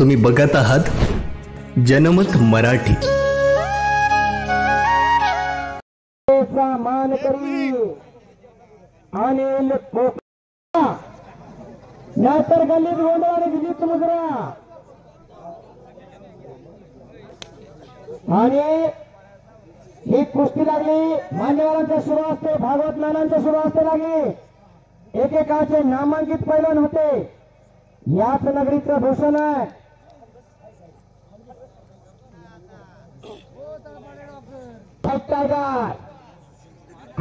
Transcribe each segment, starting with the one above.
तुम्ही बघत आहात जनमत मराठी। मानकरी अनिल कोकणे नातर गल्लीत गोंधळ विजित मुजरा आणि ही कुस्ती लागली मान्यवरांच्या सुरू असते, भागवत नानांच्या सुरू असते लागली। एकेकाचे नामांकित पैलवान होते, याच नगरीचं भूषण आहे। टायगर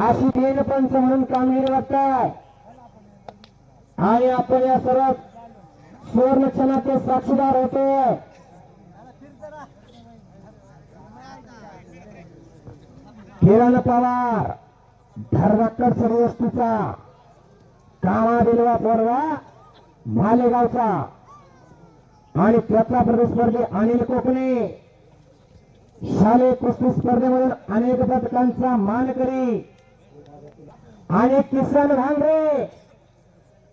अशी तीन पंच म्हणून कामगिरी बघताय आणि आपण या सर्व सुवर्ण क्षणाचे साक्षीदार होतोय। किरण पवार धर्माकर सर्वोष्टीचा, कामा बिलवा पोरवा मालेगावचा आणि त्याचा प्रतिस्पर्धी अनिल कोकणे शालेय कुस्ती स्पर्धेमधून अनेक पदकांचा मानकरी आणि किसन भांगरे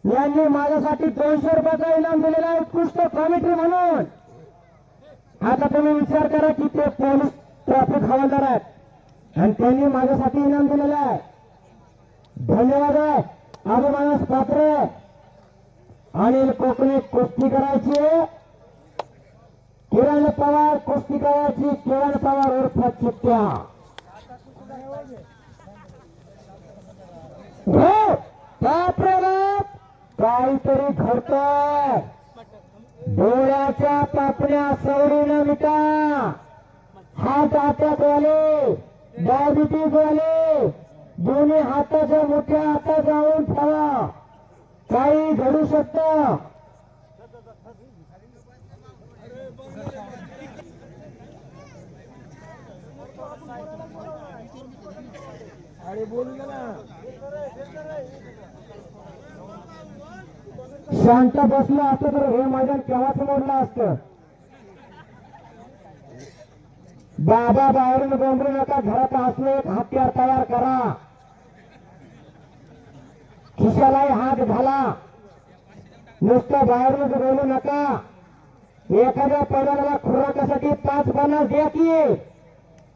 यांनी माझ्यासाठी 200 रुपयाचा इनाम दिलेला आहे उत्कृष्ट कॉमेंट्री म्हणून। आता तुम्ही विचार करा की ते पोलीस ट्रॅफिक हवालदार आहेत आणि त्यांनी माझ्यासाठी इनाम दिलेलं आहे। धन्यवाद आहे, अभिमानास पात्र आहे। अनिल कोकणे कुस्ती करायची, किरण पवार कुस्ती करायची। किरण पवार उर्फ चित्त्या बापरे बाप, काहीतरी घडतंय। डोळ्याच्या पापण्या सवडी न मिटा, हात अटॅक वाले, डायबिटीज वाले दोन्ही हाताच्या मोठ्या हातात जाऊन ठेवा, काही घडू शकतं। शांत बसलं असतं तर हे मैदान केव्हाच मोडलं असतं। बाबा बाहेरून गोंधळू नका, घरात असले एक हत्यार तयार करा, खिशालाही हात घाला, नुसतं बाहेरूनच बोलू नका। एखाद्या पैलवानाला खुराकासाठी 5-50 द्या की,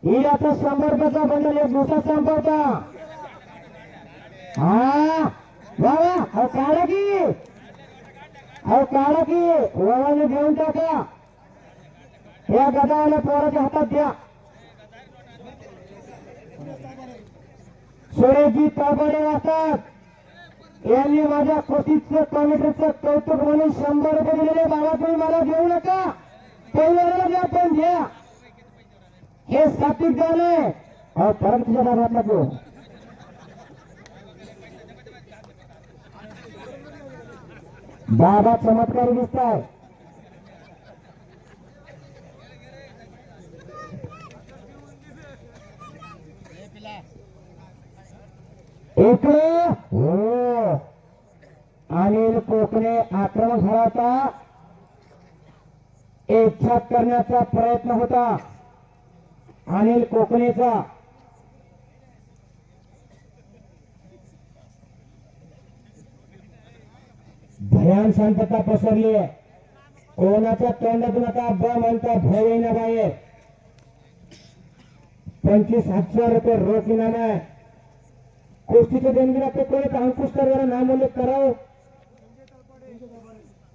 हिऱ्याचा 100 रुपयाचा बंडल एक दिवसात संपवता। हा बाबा अहो काढा की, अहो काढा की, वळवाने घेऊन टाका, या गदावाला पोराच्या हातात द्या। सुरेशजी ताबडे वाचतात यांनी माझ्या कृतीचं कॉमेंट्रीचं कौतुक म्हणून 100 रुपये दिलेले। बाबा तुम्ही मला देऊ नका, पहिल्याला द्या, पण द्या, हे सात्विक गाणं आहे। अहो परत तुझ्या बाबातला तो बाबा चमत्कारी दिसताय। इकडे हो अनिल कोकणे आक्रमक झाला होता, एकछाप करण्याचा प्रयत्न होता अनिल कोकणेचा। भयान शांतता पसरली आहे, कोणाच्या तोंडातून आता ब म्हणता भय येण्या बाहेर। 25,000 रुपये रोख इनाम आहे। कुस्तीचे देणगीला ते कोणी अंकुश तर जरा नामोल्लेख करावं।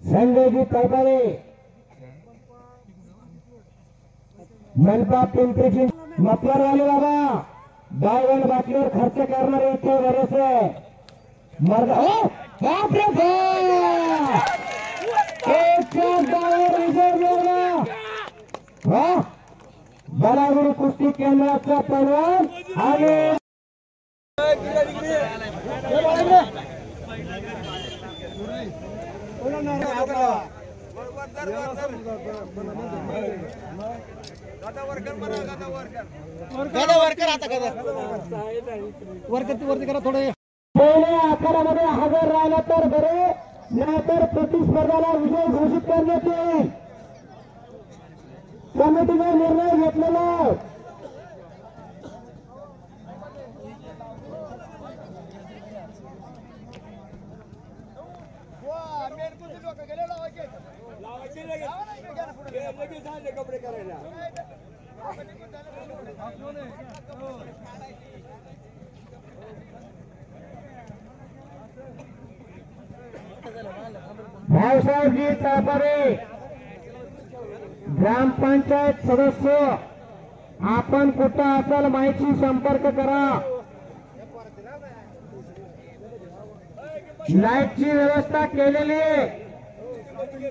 संजयजी तळपाडे मनपा पिंपरी चिंचवड मफलरवाले बाबा बायवन बाटलीवर खर्च करणारे इथे बरेचसे मर्द। हो बापरे बाप, बलागुडी कुस्ती केंद्राचा पैलवान आणि वरती करा थोडे। पहिल्या आखाड्यामध्ये हजर राहिला तर बरे, नाहीतर प्रतिस्पर्धाला विजय घोषित करण्यात येईल। कमिटीने निर्णय घेतलेला आहे। भाऊसाहेबजी तापारे ग्रामपंचायत सदस्य, आपण कुठं असाल माहिती संपर्क करा. लाईटची व्यवस्था केलेली आहे.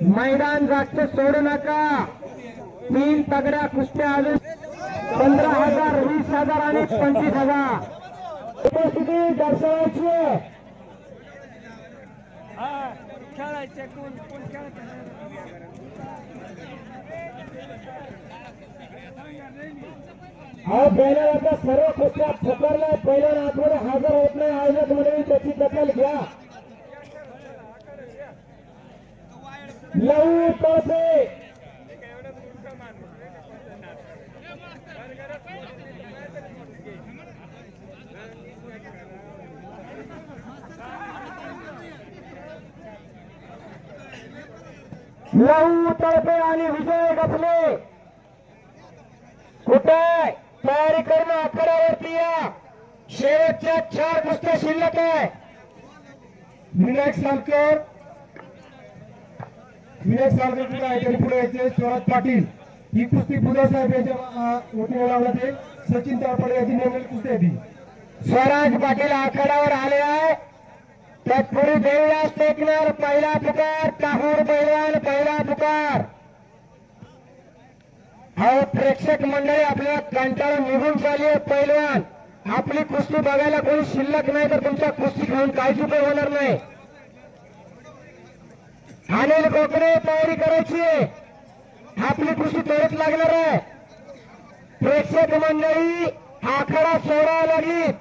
मैदान जास्त सोडू नका. 3 तगड्या कुस्त्या अजून 15,000, 20,000 आणि 25,000 उपस्थिती दर्शवायची आहे. अहो बैलाला आता सर्व कुस्त्या फुकारल्या. पहिल्या आठवडे हजर होत नाही. आयोजक मंडळी त्याची दखल घ्या. लवू तळसे लवू तळसे आणि विजय गफले कुठे तयारी करणं आखाड्यावरती या. शेवटच्या 4 कुस्त्या शिल्लक आहे. विनायक सालकर कुठे आहे तरी पुढे यायचे. स्वराज पाटील ही कुस्ती बुधासाहेब याच्या वतीने लावण्यात येईल. सचिन तारपडे याची नेमलेली कुस्ती आहे ती. स्वराज पाटील आखाड्यावर आले आहे. तत्पूर्वी देवदास टेकणार पहिला पुकार. ताहूर पैलवान पहिला पुकार. अहो प्रेक्षक मंडळी आपल्याला कंटाळून निघून चालली आहे. पैलवान आपली कुस्ती बघायला कोणी शिल्लक नाही तर तुमच्या कुस्ती घेऊन काहीच उपयोग होणार नाही. अनिल कोकणे तयारी करायची आहे. आपली कुस्ती तोडत लागणार आहे. प्रेक्षक मंडळी आखाडा सोडावा लागली.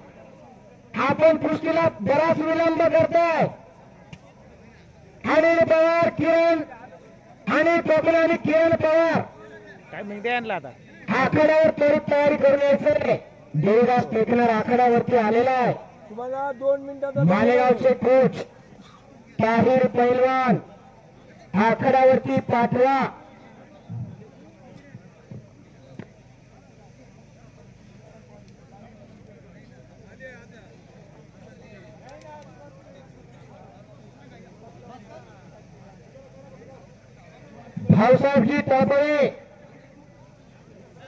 आपण कुस्तीला बराच विलंब करताय. अनिल पवार, किरण अनिल कोकणे आणि किरण पवार काय म्हणते आणला आता आखाड्यावर त्वरित तयारी करून यायचं. देवदास टेकणार आखाड्यावरती आलेला आहे. तुम्हाला 2 मिनिटात मालेगावचे कोच ताहिर पैलवान आखाड्यावरती पाठवा. भाऊसाहेबजी तापळे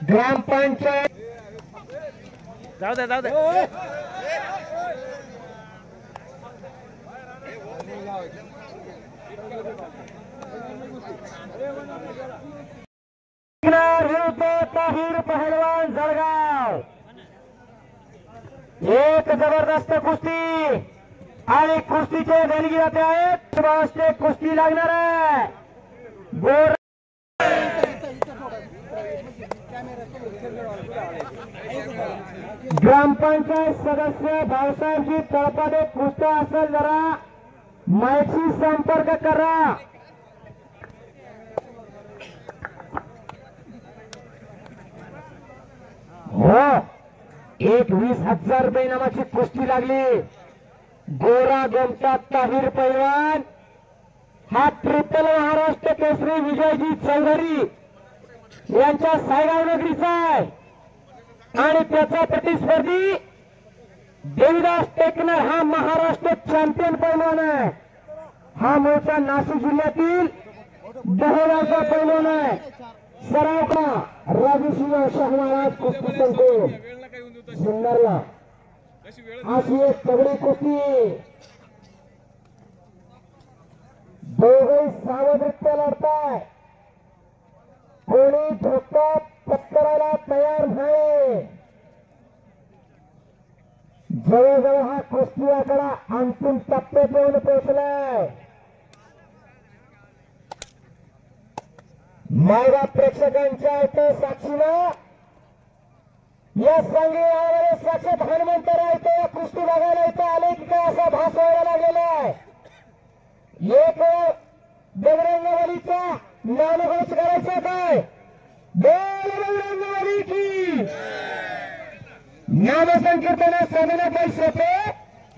ग्रामपंचायत जाऊ दे ताहिर पहलवान जळगाव. एक जबरदस्त कुस्ती आणि कुस्तीचे देणगी जाते आहेत. कुस्ती लागणार आहे. ग्रामपंचायत सदस्य भाऊसाहेबजी तळपाडे कुस्त्या असेल जरा माहिती संपर्क करा. हो 20,000 रुपये नामाची कुस्ती लागली. गोरा गोमटा ताहिर पैलवान हा ट्रिपल महाराष्ट्र केसरी विजयजी चौधरी यांच्या सायगाव नगरीचा आहे. आणि त्याचा प्रतिस्पर्धी देवदास टेकणार हा महाराष्ट्र चॅम्पियन पैलवान आहे. हा मूळचा नाशिक जिल्ह्यातील दहेगावचा पैलवान आहे. सराव का राजूसिंह शाह महाराज कुस्ती संकुल जुन्नरला अशी एक तगडी कुस्ती. दोघे सावधरित्या लढताय. कोणी धोका पत्करायला तयार नाही. जवळजवळ हा कुस्ती आकडा अंतिम टप्प्यात येऊन पोहोचलाय. मायबा प्रेक्षकांच्या इथे साक्षीनं या संघी साक्षात हनुमंतराव इथे या कुस्ती बघायला इथे आले की काय असा भास व्हायला लागलेला आहे. एक बजरंगबलीचा नामघोष करायचा काय बोल बजरंगबलीची नामसंकीर्तना साधना पैसे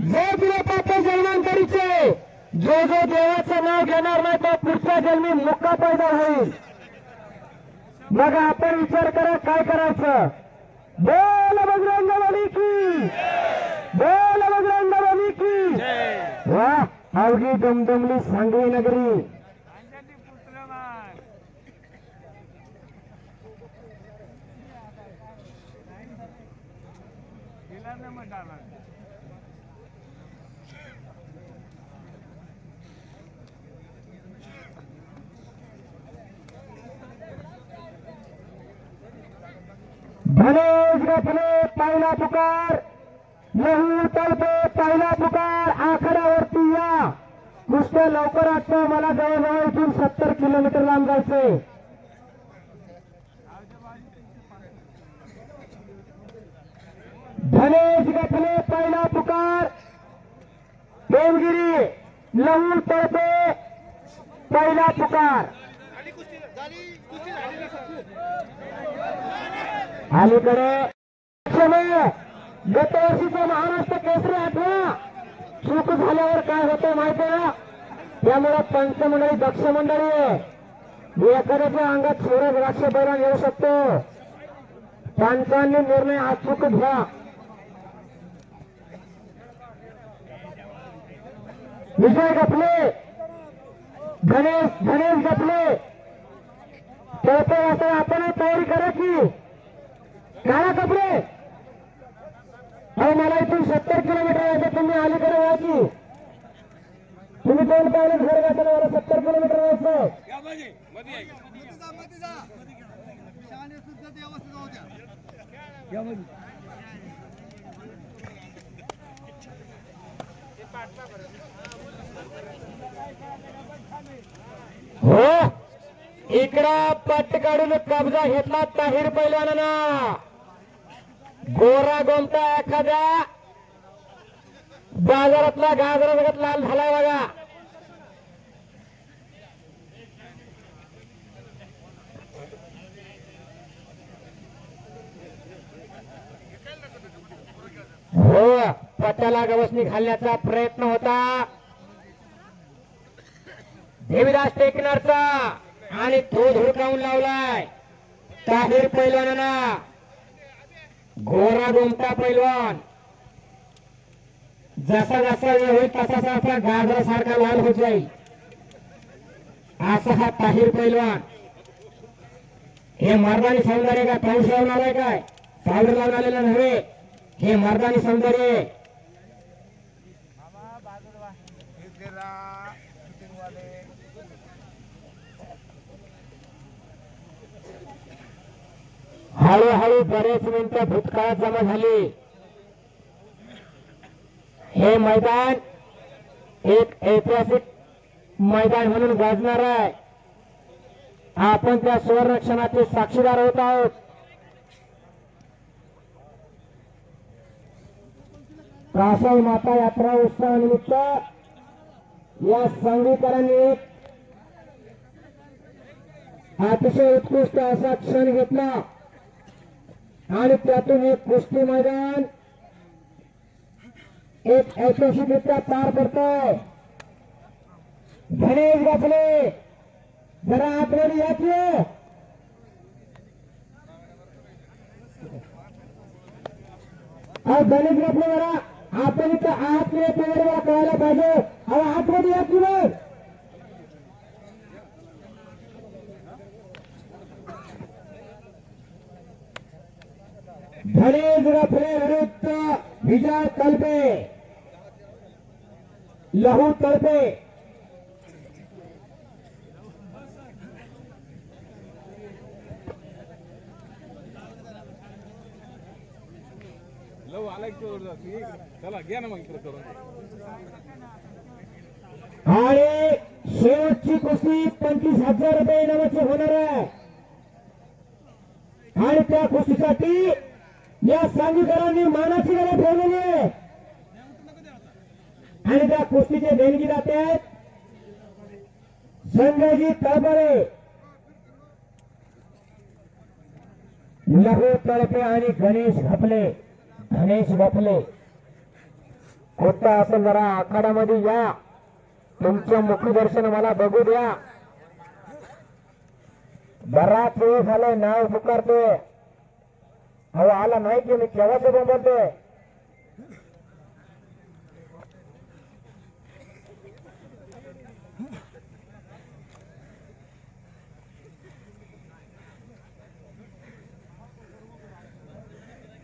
जो तुला पाप जन्मान करीचे जो देवाचं नाव घेणार नाही तो पुढच्या जन्मी मुक्का पैदा होईल. मग आपण विचार करा काय करायचं. बोल बजरंग बली की, बोल बजरंग बली की. वा अवघी दमदमली सांगली नगरी. धनेश गफले पहिला पुकार, लहू तळपे पहिला पुकार. आखाड्यावरती या. कुस्त्या लवकर आटतो. मला जवळजवळ इथून 70 किलोमीटर लांब जायचंय. धनेश गफले पहिला पुकार, देवगिरी लहू तळपे पहिला पुकार. अलीकडे गत वर्षीचा महाराष्ट्र केसरी आठवा चूक झाल्यावर काय होतं माहिती आहे. त्यामुळे पंच मंडळी दक्ष मंडळी एखाद्याच्या अंगात सूरज राक्ष बैलान येऊ शकतो. पंचांनी निर्णय अचूक घ्या. विजय गफले, धनेश गफले चौथ्या वाजता आपण तयारी करा की. काळा कपडे अरे मला इथून 70 किलोमीटर यायचं. तुम्ही अलीकडे या की. तुम्ही दोन पावलं घर घातलं. मला 70 किलोमीटर यायचं. हो इकडं पट्ट काढून कब्जा घेतला ताहिर पैलवानानं. गोरा गोमटा एखाद्या बाजारातला गाजरागत लाल झालाय बघा. हो पट्ट्याला गवसणी घालण्याचा प्रयत्न होता देवीदास टेकनरचा आणि तो धुडकावून लावलाय ताहिर पैलवानानं. गोरा गोमटा पैलवान जसा जसा वेळ होईल तसा तसा गाजरासारखा लाल होत जाईल असा हा ताहिर पैलवान. हे मर्दानी सौंदर्य का पाऊस लावून आलाय काय पावडर लावून आलेला नव्हे. हे मर्दानी सौंदर्य. हळूहळू बरेच मिनिटं भूतकाळात जमा झाली. हे मैदान एक ऐतिहासिक मैदान म्हणून गाजणार आहे. आपण त्या सुवर्णक्षणाचे साक्षीदार होत आहोत. कासाई माता यात्रा उत्सवानिमित्त या सांगलीकरांनी एक अतिशय उत्कृष्ट असा क्षण घेतला आणि त्यातून एक कुस्ती मैदान एक ऐतिहासिकरित्या पार पडतोय. धनेश गफले जरा आतमध्ये या की. धनेश गफले जरा आपण इथं आतमध्ये तुम्हाला कळायला पाहिजे. अहो आतमध्ये या की. मग धनेश गफले विरुद्ध विजय तळपे लहू तळपे. आणि शेवटची कुस्ती 25,000 रुपये इनामाची होणार आहे. आणि त्या कुस्तीसाठी या सांगलीकरांनी मानाची गळा ठेवलेली आहे. आणि त्या कुस्तीचे देणगीदाते आहेत संजयजी तळपरे, लहू तळपे आणि गणेश गफले. धनेश गफले कुठं असं जरा आखाड्यामध्ये या. तुमचं मुखदर्शन मला बघू द्या. बराच वेळ झालाय नाव पुकारतोय. अहो आला नाही की मी केव्हाच बोलतोय.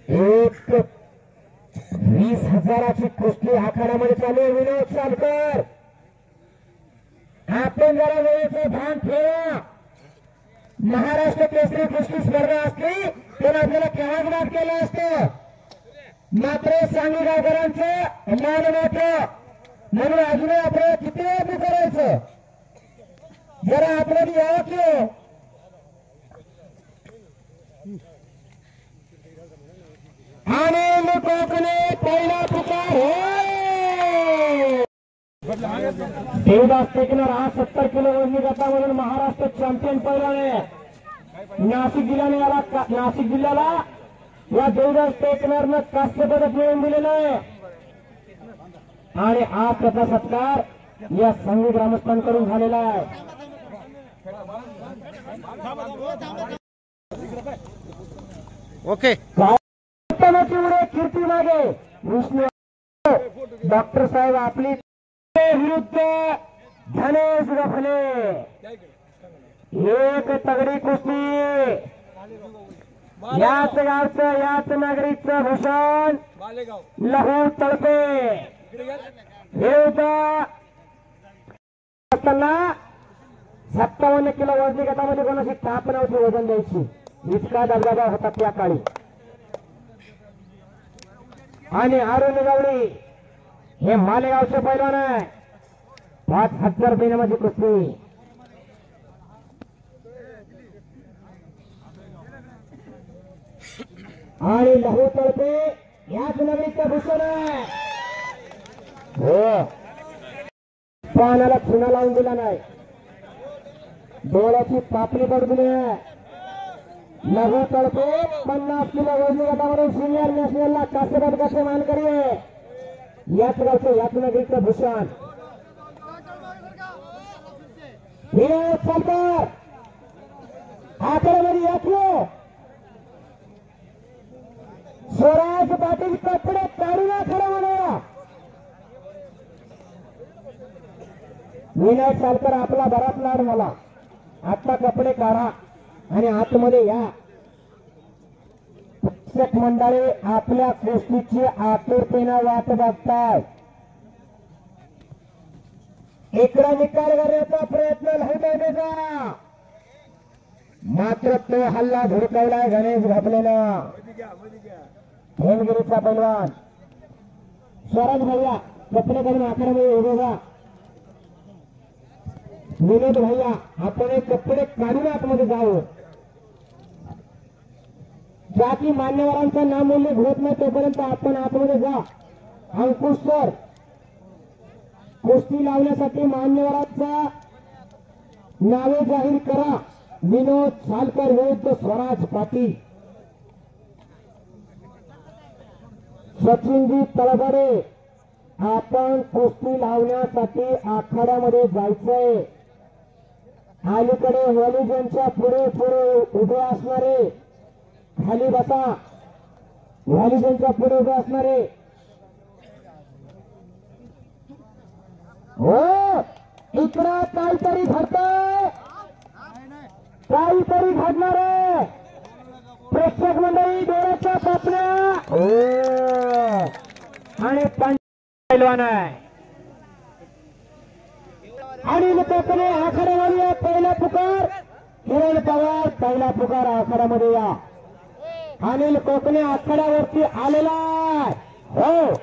एक 20,000ची कुस्ती आखाड्यामध्ये चालू आहे. विनोद चालकर, आपण जरा वेळेचं भान ठेवा. महाराष्ट्र केसरी कुस्ती स्पर्धा असली तर आपल्याला केव्हाच बाद केलं असतं. मात्र सांगली गावकरांचं मान मोठं म्हणून अजूनही आपल्याला किती वेळ करायचं. जरा आपल्याला यावं की आनंद कोकणे पहिला पुकार देवदास टेकनर हा 70 किलो वजनी गटामधून महाराष्ट्र चॅम्पियन पैलवान आहे. नाशिक जिल्ह्याला या देवदास टेकनरनं कांस्य पदक मिळवून दिलेलं आहे. आणि आज त्याचा सत्कार या सांगली ग्रामस्थांकडून झालेला आहे. ओके कीर्ती मागे विष्णू डॉक्टर साहेब आपली विरुद्ध धनेश गफले. एक तगडी कुस्ती याच गावचं याच नागरिकचं भूषण लहू तळपे विरुद्ध असताना 57 किलो वजनी गटामध्ये कोणाची ताप नव्हती वजन द्यायची. इतका दबदबा होता त्या काळी. आणि अरुण गवळी हे मालेगावचे पैलवान आहे. 5,000 रुपये मध्ये कुस्ती. आणि लहू तळपे याच नगरीचं भूषण आहे. हो पानाला चुना लावून दिला नाही. डोळ्याची पापणी पडू दिली आहे. लघु तळपे 50 किलो वजनी गटामध्ये सिनियर नॅशनलला कांस्य पदकाचे मानकरी आहे. याच गावचं याच नगरीचं भूषण विनोद चालकर आकड्यामध्ये याचलो. स्वराज पाटील कपडे काढून खरं म्हणा. विनोद चालकर आपला बराच लाड झाला. आता कपडे काढा आणि आतमध्ये या. प्रेक्षक मंडळी आपल्या कुस्तीची आतुरतेनं वाट बघताय. इकडा निकाल करण्याचा प्रयत्न लावताय मात्र तो हल्ला धुडकावलाय गणेश घातलेला. हेमगिरीचा पैलवान स्वराज भैया कपडे करून आखाड्यामध्ये उभे व्हा. विनोद भैया आपण एक कपडे काढून आतमध्ये जाऊ. जाती मान्यवरांचं नामूल्य होत नाही तोपर्यंत आपण आतमध्ये जा. अंकुश सर कुस्ती लावण्यासाठी मान्यवरांचा नावे जाहीर करा. विनोद चालकर विरुद्ध स्वराज पाटील. सचिनजी तळबडे आपण कुस्ती लावण्यासाठी आखाड्यामध्ये जायचंय. अलीकडे व्हॉलीजनच्या पुढे पुढे उभे असणारे खाली बसा. व्हॉलीजनच्या पुढे उभे असणारे हो इकडं काहीतरी घडतंय. काहीतरी घडणार आहे. प्रेक्षक मंडळी डोळ्याच्या पापण्या आणि पैलवान आहे. अनिल कोकणे आखाड्यामध्ये या. पहिला पुकार किरण पवार पहिला पुकार आखाड्यामध्ये या. अनिल कोकणे आखाड्यावरती आलेला आहे. हो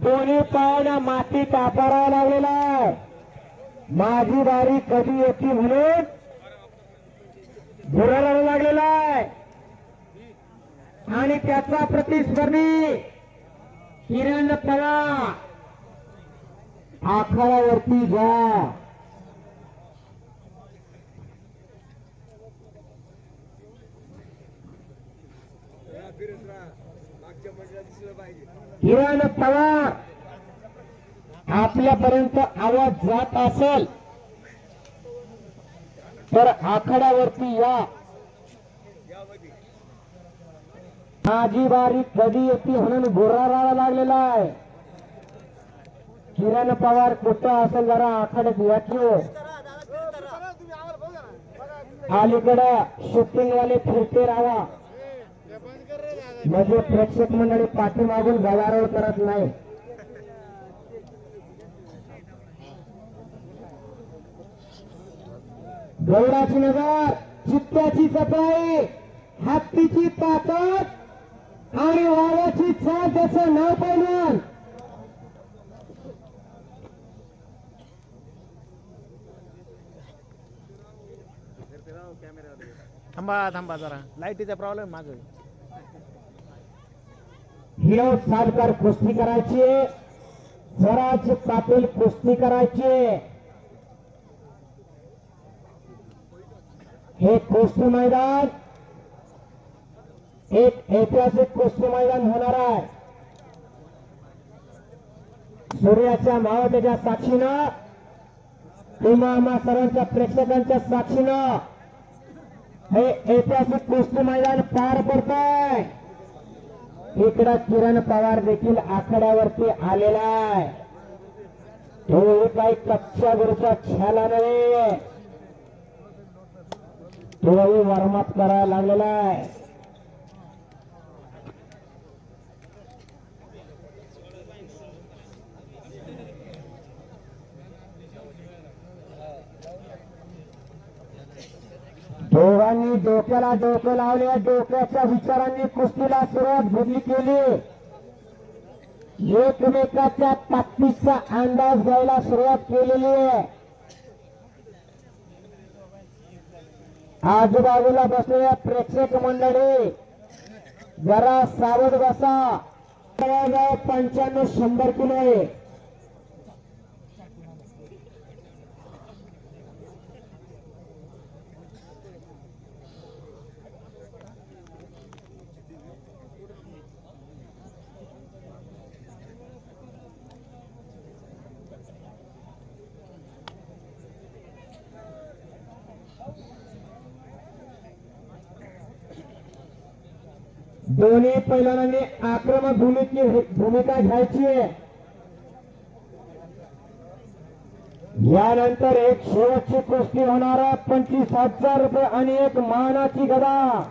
दोन्ही पायांना माती तापारा लावलेला आहे. माझी बारी कधी येते म्हणून धुराला लागलेला आहे. आणि त्याचा प्रतिस्पर्धी किरण पवार आखाड्यावरती जा. किरण पवार आपल्यापर्यंत आवाज जात असेल तर आखाड्यावरती या. माझी बारी कधी येते म्हणून गुर्राला लागलेला आहे. किरण पवार कुठं असेल जरा आखाड्यात या की हो. अलीकडे शूटिंग वाले फिरते राहा म्हणजे प्रेक्षक मंडळी पाठीमागून गवारोळ करत नाही. गौडाची नजर, चित्त्याची सफाई, हत्तीची ताकद आणि वाघाची चाल, त्याचं नाव पहिलं. थांबा जरा लाईटीचा प्रॉब्लेम माझं. हिरो सालकर कुस्ती करायची, स्वराज पाटील कुस्ती करायची. हे कुस्ती मैदान एक ऐतिहासिक कुस्ती मैदान होणार आहे. सूर्याच्या मावळत्याच्या साक्षीनं, इमामा सर्वांच्या प्रेक्षकांच्या साक्षीनं हे ऐतिहासिक कुस्ती मैदान पार पडतंय. इकडं किरण पवार देखील आखाड्यावरती आलेला आहे. हे काही कच्च्या गुरुचा खेळा नव्हे, तोही वॉर्मअप करायला लागलेला आहे. दोघांनी डोक्याला डोकं लावले, डोक्याच्या विचारांनी कुस्तीला सुरुवात भरली केली. एकमेकाच्या ताकदीचा अंदाज घ्यायला सुरुवात केलेली आहे. आजूबाजूला बसलेल्या प्रेक्षक मंडळी जरा सावध बसा. 95-100 किलो आहे. दोन्ही पैलवानांनी आक्रमक भूमिका घ्यायची आहे. यानंतर एक शेवटची कुस्ती होणार, 25,000 रुपये आणि एक मानाची गदा.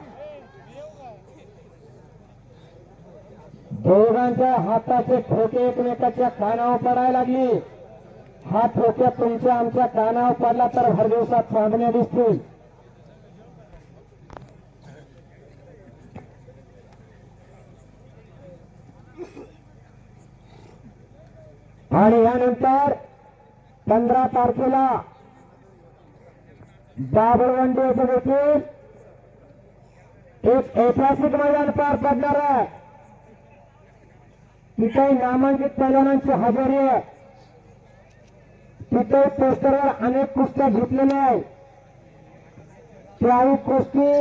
दोघांच्या हाताचे ठोके एकमेकाच्या कानावर पडायला लागली. हा ठोक्या तुमच्या आमच्या कानावर पडला तर भर दिवसात चांदण्या दिसतील. आणि यानंतर 15 तारखेला दाभोळवंडी येथे देखील एक ऐतिहासिक मैदान पार पडणार आहे. तिथे नामांकित पैलवानांची हजेरी आहे. तिथे पोस्टरवर अनेक कुस्त्या घेतलेल्या आहेत. त्याही कुस्ती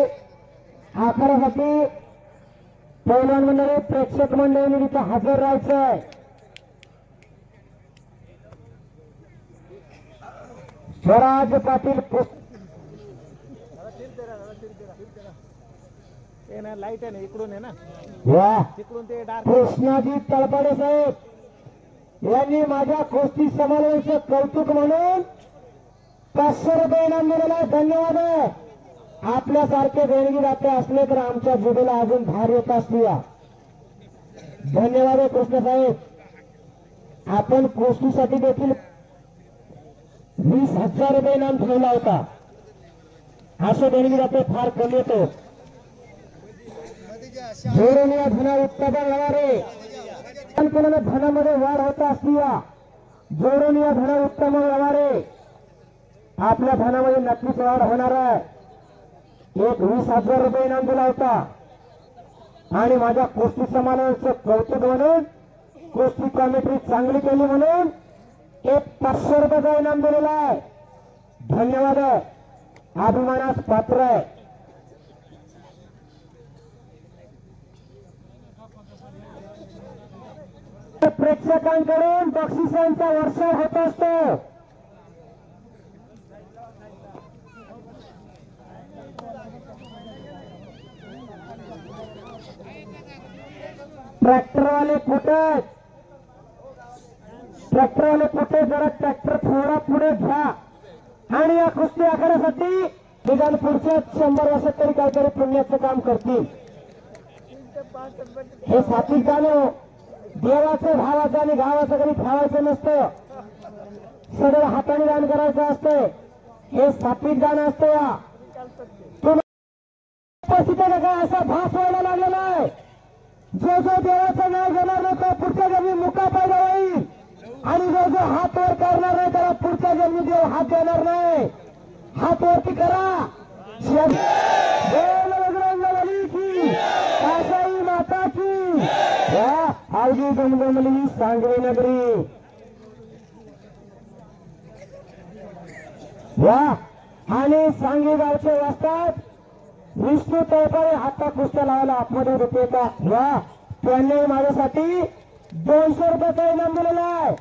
आखाड्यासाठी पैलवान मंडळी, प्रेक्षक मंडळींनी तिथे हजर राहायचं आहे. स्वराज पाटील लाईट आहे ना इकडून आहे ना, तिकडून ते कृष्णाजी तळपाडे साहेब यांनी माझ्या कुस्ती समालोचक कौतुक म्हणून 500 रुपये इनाम दिलेला. धन्यवाद. आपल्यासारखे देणगीदाते असले तर आमच्या जिभेला अजून धार येत असती. धन्यवाद कृष्ण साहेब. आपण कुस्तीसाठी देखील 20,000 रुपये इनाम ठेवला होता. असे देणगीदाते फार कमी येतो. जोडून धना उत्पादन होणारे धनामध्ये वाढ होत असती. जोडून या धना उत्तम होणारे आपल्या धनामध्ये नक्कीच वाढ होणार आहे. एक 20,000 रुपये इनाम दिला होता आणि माझ्या कुस्ती समालोचनाचं कौतुक म्हणून, कुस्ती कॉमेंट्री चांगली केली म्हणून एक 500 रुपयाचा इनाम दिलेला आहे. धन्यवाद. अभिमानास पात्र आहे. प्रेक्षकांकडून बक्षिसांचा वर्षाव होत असतो. ट्रॅक्टरवाले कुठे जरा ट्रॅक्टर थोडा पुढे घ्या आणि या कुस्ती आखाड्यासाठी निदान पुढच्या 100 वर्षात तरी काहीतरी पुण्याचं काम करतील. हे सात्विक गाणं देवाचं भावाचं आणि गावाचं कधी ठेवायचं नसतं, सगळं हाताने दान करायचं असतंय. हे सात्विक गाणं असतं. या उपस्थित आहे का असा भास व्हायला लागलेला आहे. जो देवाचं नाव घेणार नाही तो पुढच्या जन्मी मुका पैदा होईल आणि जो हात वर करणार नाही त्याला पुढच्या जन्मी देव हात देणार नाही. हात वरती करा. बजरंगबली की काशाई माता की आवडी गमगमली सांगवी नगरी. वा आणि सांगवी गावचे वाजतात विष्णू तळपाळे हाता कुस्त्या लावायला आतमध्ये होते का. वा त्यांनी माझ्यासाठी 200 रुपयाचा इनाम दिलेला आहे.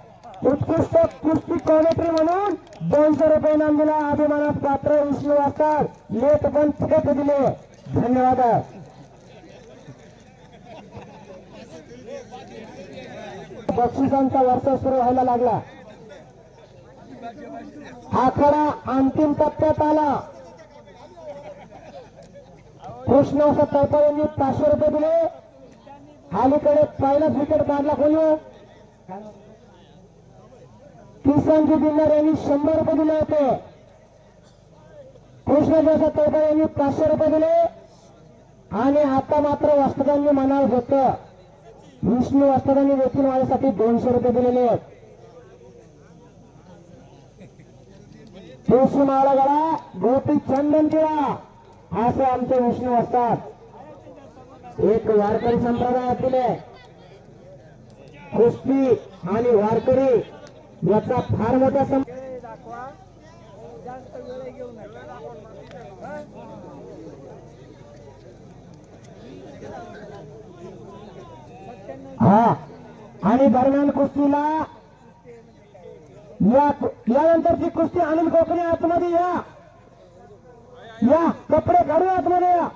उत्कृष्ट कुस्ती कॉमेंट्री म्हणून 200 रुपये इनाम दिला. अभिमानात पात्र विष्णू वाजतात. लेट पण थेट दिले. धन्यवाद. बक्षिसांचा वर्ष सुरू व्हायला लागला. आखाडा अंतिम टप्प्यात आला. कृष्ण तळपाळे यांनी 500 रुपये दिले. अलीकडे पहिलाच विकेट काढला कोणी किसनजी दिनार यांनी 100 रुपये दिले होते. कृष्णजी तळपाळे यांनी 500 रुपये दिले आणि आता मात्र वस्तादांनी म्हणावं होतं. विष्णू वस्तादांनी देखील माझ्यासाठी 200 रुपये दिलेले आहेत. तुळशी माळा गळा गोपी चंदन टिळा असे आमचे विष्णू असतात. एक वारकरी संप्रदायातील कुस्ती आणि वारकरी याचा फार मोठा हा आणि दरम्यान कुस्तीला यानंतरची कुस्ती अनिल कोकणे आतमध्ये या कपडे काढून आतमध्ये या.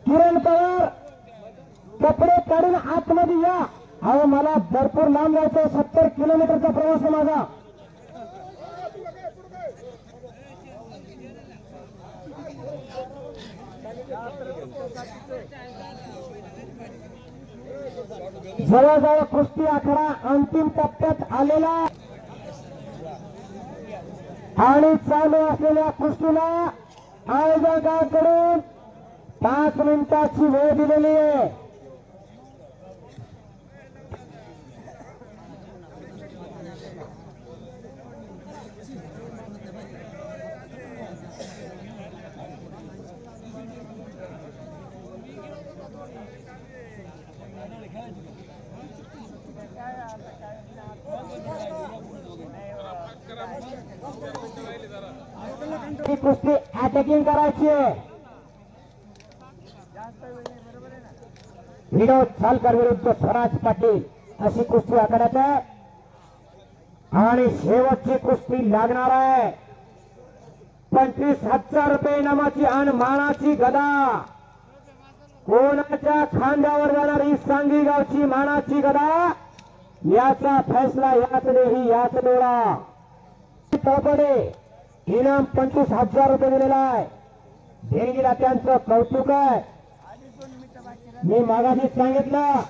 किरण पवार कपडे काढून आतमध्ये या. अहो मला भरपूर लांब जायचं 70 किलोमीटरचा प्रवास आहे माझा. जवळजवळ कुस्ती आखाडा अंतिम टप्प्यात आलेला आणि चालू असलेल्या कुस्तीला आयोजकांकडून 5 मिनिटाची वेळ दिलेली आहे. ही कुस्ती अटॅकिंग करायची आहे. विनोद सालकर विरुद्ध स्वराज पाटील अशी कुस्ती आखाड्यात आहे आणि शेवटची कुस्ती लागणार आहे. 25,000 रुपये इनामाची आणि मानाची गदा. कोणाच्या खांद्यावर जाणारी सांगवी गावची मानाची गदा याचा फैसला याच देही याच डोळा. तळपडे इनाम 25,000 रुपये दिलेला आहे. देणगीला त्यांचं कौतुक आहे. मी मागाशीच सांगितलं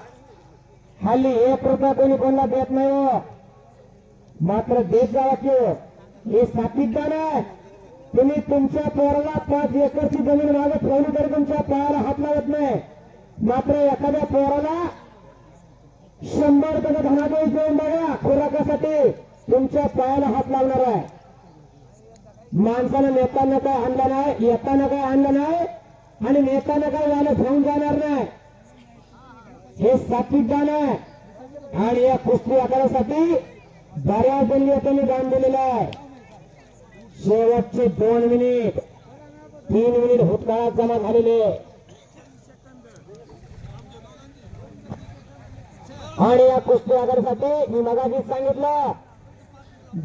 हल्ली 1 रुपया कोणी कोणाला देत नाही हो. मात्र देत जावा की हे सात्विक दान आहे. तुम्ही तुमच्या पोराला 5 एकरची जमीन मागत ठेवली तरी तुमच्या पायाला हात लावत नाही. मात्र एखाद्या पोराला 100 रुपयाचा धनादेश देऊन बघा खुराकासाठी तुमच्या पायाला हात लावणार आहे. माणसानं नेताना काय आणलं नाही, येताना काय आणलं नाही आणि नेताना काय याला घेऊन जाणार नाही. हे सात्विक दान आहे आणि या कुस्ती आखाड्यासाठी बऱ्याच जण दान दिलेलं आहे. शेवटचे 2 मिनिट 3 मिनिट भूतकाळात जमा झालेले आणि या कुस्ती आखाड्यासाठी मी मगाशीच सांगितलं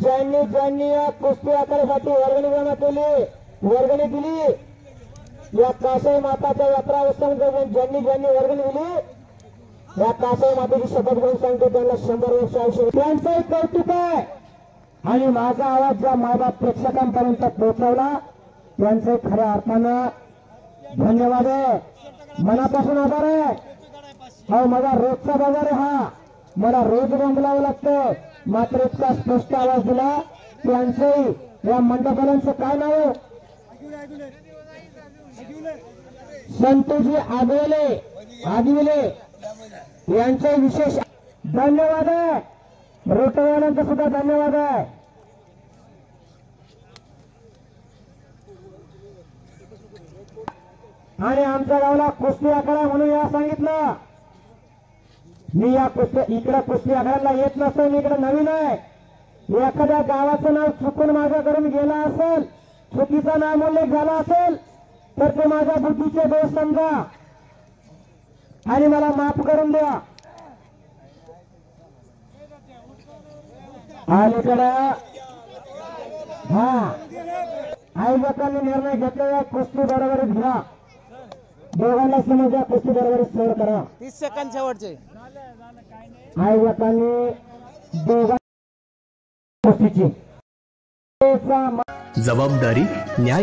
ज्यांनी या कुस्ती आखाड्यासाठी वर्गणी जमा केली वर्गणी दिली या काशाई माताच्या यात्रा उत्सव ज्यांनी वर्गणी दिली या कासव मातेची शपथ घेऊन सांगतो त्यांना 100 वर्ष आयुष्य त्यांचंही कौतुक आहे आणि माझा आवाज ज्या मायबाप प्रेक्षकांपर्यंत पोहोचवला त्यांचे खऱ्या अर्थानं धन्यवाद आहे मनापासून आभार आहे हा माझा रोजचा बाजार आहे हा मला रोज बोंबलावं लागतं मात्र इतका स्पष्ट आवाज दिला त्यांचंही या मंडपालांचं काय नाव संतोषजी आदिवले यांचे विशेष धन्यवाद आहे रोटवाल्यांचा सुद्धा धन्यवाद आहे आणि आमच्या गावाला कुस्ती आखाडा म्हणून या सांगितलं मी या इकडे कुस्ती आखाड्याला येत नसतो मी इकडे नवीन आहे एखाद्या गावाचं नाव चुकून माझ्याकडून गेला असेल चुकीचा नामोल्लेख झाला असेल तर ते माझ्या बुद्धीचे दोष समजा आणि मला माफ करून द्या अलीकडे आयोजकांनी निर्णय घेतलेला कुस्ती बरोबरीत घ्या दोघांना समजा कुस्ती बरोबरीत सोड करा 30 सेकंद शेवटचे आयोजकांनी दोघां कुस्तीची जबाबदारी न्याय